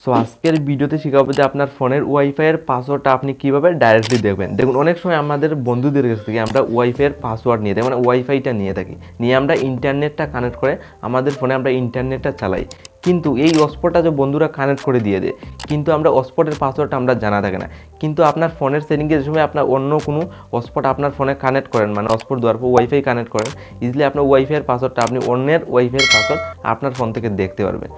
So আজকের ভিডিওতে শেখাবো যে আপনার ফোনের ওয়াইফাইয়ের পাসওয়ার্ডটা আপনি কীভাবে ডাইরেক্টলি দেখবেন। দেখুন, অনেক সময় আমাদের বন্ধুদের কাছ থেকে আমরা ওয়াইফাইয়ের পাসওয়ার্ড নিয়ে থাকি, মানে ওয়াইফাইটা নিয়ে থাকি, নিয়ে আমরা ইন্টারনেটটা কানেক্ট করে আমাদের ফোনে আমরা ইন্টারনেটটা চালাই। কিন্তু এই হটস্পটটা যে বন্ধুরা কানেক্ট করে দিয়ে দেয়, কিন্তু আমরা হটস্পটের পাসওয়ার্ডটা আমরা জানা থাকে না। কিন্তু আপনার ফোনের সেটিংয়ের সময় আপনার অন্য কোনো হটস্পট আপনার ফোনে কানেক্ট করেন, মানে হটস্পট দেওয়ার পর ওয়াইফাই কানেক্ট করেন, ইজিলি আপনার ওয়াইফাইয়ের পাসওয়ার্ডটা আপনি অন্যের ওয়াইফাইয়ের পাসওয়ার্ড আপনার ফোন থেকে দেখতে পারবেন।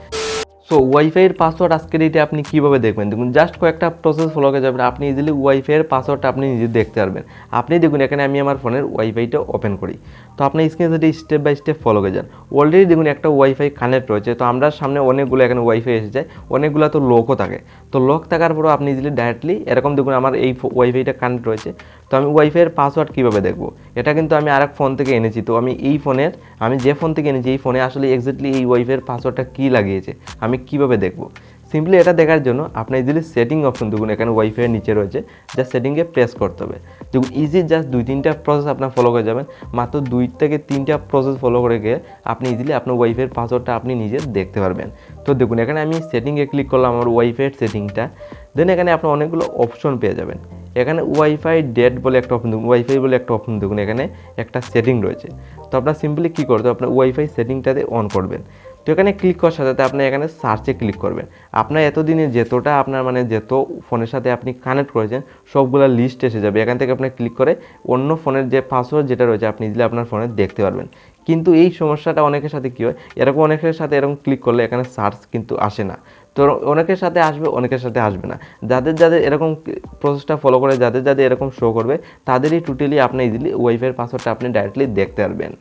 সো ওয়াইফাইয়ের পাসওয়ার্ড আজকের এইটা আপনি কীভাবে দেখবেন, দেখুন জাস্ট কয়েকটা প্রসেস ফলো করে যাবেন, আপনি ইজিলি ওয়াইফাইয়ের পাসওয়ার্ডটা আপনি নিজে দেখতে পারবেন। আপনি দেখুন, এখানে আমি আমার ফোনের ওয়াইফাইটা ওপেন করি, তো আপনি স্ক্রিনে যদি স্টেপ বাই স্টেপ ফলো করে যান। অলরেডি দেখুন একটা ওয়াইফাই কানেক্ট রয়েছে, তো আমরা সামনে অনেকগুলো এখানে ওয়াইফাই এসে যায়, অনেকগুলো তো লকও থাকে। তো লক থাকার পরেও আপনি ইজিলি ডাইরেক্টলি এরকম দেখুন আমার এই ওয়াইফাইটা কানেক্ট রয়েছে। তো আমি ওয়াইফাইয়ের পাসওয়ার্ড কীভাবে দেখবো, এটা কিন্তু আমি আরেক ফোন থেকে এনেছি। তো আমি এই ফোনের, আমি যে ফোন থেকে এনেছি এই ফোনে আসলে এক্স্যাক্টলি এই ওয়াইফাইয়ের পাসওয়ার্ডটা কী লাগিয়েছে আমি কীভাবে দেখবো। সিম্পলি এটা দেখার জন্য আপনি ইজিলি সেটিং অপশন দেখুন, এখানে ওয়াইফাইয়ের নিচে রয়েছে, যা সেটিংয়ে প্রেস করতে হবে। দেখুন ইজি জাস্ট 2-3টা প্রসেস আপনার ফলো করে যাবেন, মাত্র 2 থেকে 3টা প্রসেস ফলো করে গিয়ে আপনি ইজিলি আপনার ওয়াইফাইয়ের পাসওয়ার্ডটা আপনি নিজে দেখতে পারবেন। তো দেখুন এখানে আমি সেটিংয়ে ক্লিক করলাম, আমার ওয়াইফাইয়ের সেটিংটা। দেন এখানে আপনি অনেকগুলো অপশন পেয়ে যাবেন। এখানে ওয়াইফাই ডেট বলে একটা অপশন দেখুন, ওয়াইফাই বলে একটা অপশন দেখুন, এখানে একটা সেটিং রয়েছে। তো আপনার সিম্পলি কী করতে হবে, আপনার ওয়াইফাই সেটিংটাতে অন করবেন। তো এখানে ক্লিক করার সাথে সাথে আপনি এখানে সার্চে ক্লিক করবেন। আপনার এতদিনে যতটা আপনার মানে যত ফোনের সাথে আপনি কানেক্ট করেছেন সবগুলো লিস্ট এসে যাবে। এখান থেকে আপনি ক্লিক করে অন্য ফোনের যে পাসওয়ার্ড যেটা রয়েছে আপনি ইজিলি আপনার ফোনে দেখতে পারবেন। কিন্তু এই সমস্যাটা অনেকের সাথে কী হয়, এরকম অনেকের সাথে এরকম ক্লিক করলে এখানে সার্চ কিন্তু আসে না। তো অনেকের সাথে আসবে, অনেকের সাথে আসবে না। যাদের যাদের এরকম প্রসেসটা ফলো করে, যাদের যাদের এরকম শো করবে, তাদেরই টোটালি আপনি ইজিলি ওয়াইফাইয়ের পাসওয়ার্ডটা আপনি ডাইরেক্টলি দেখতে পারবেন।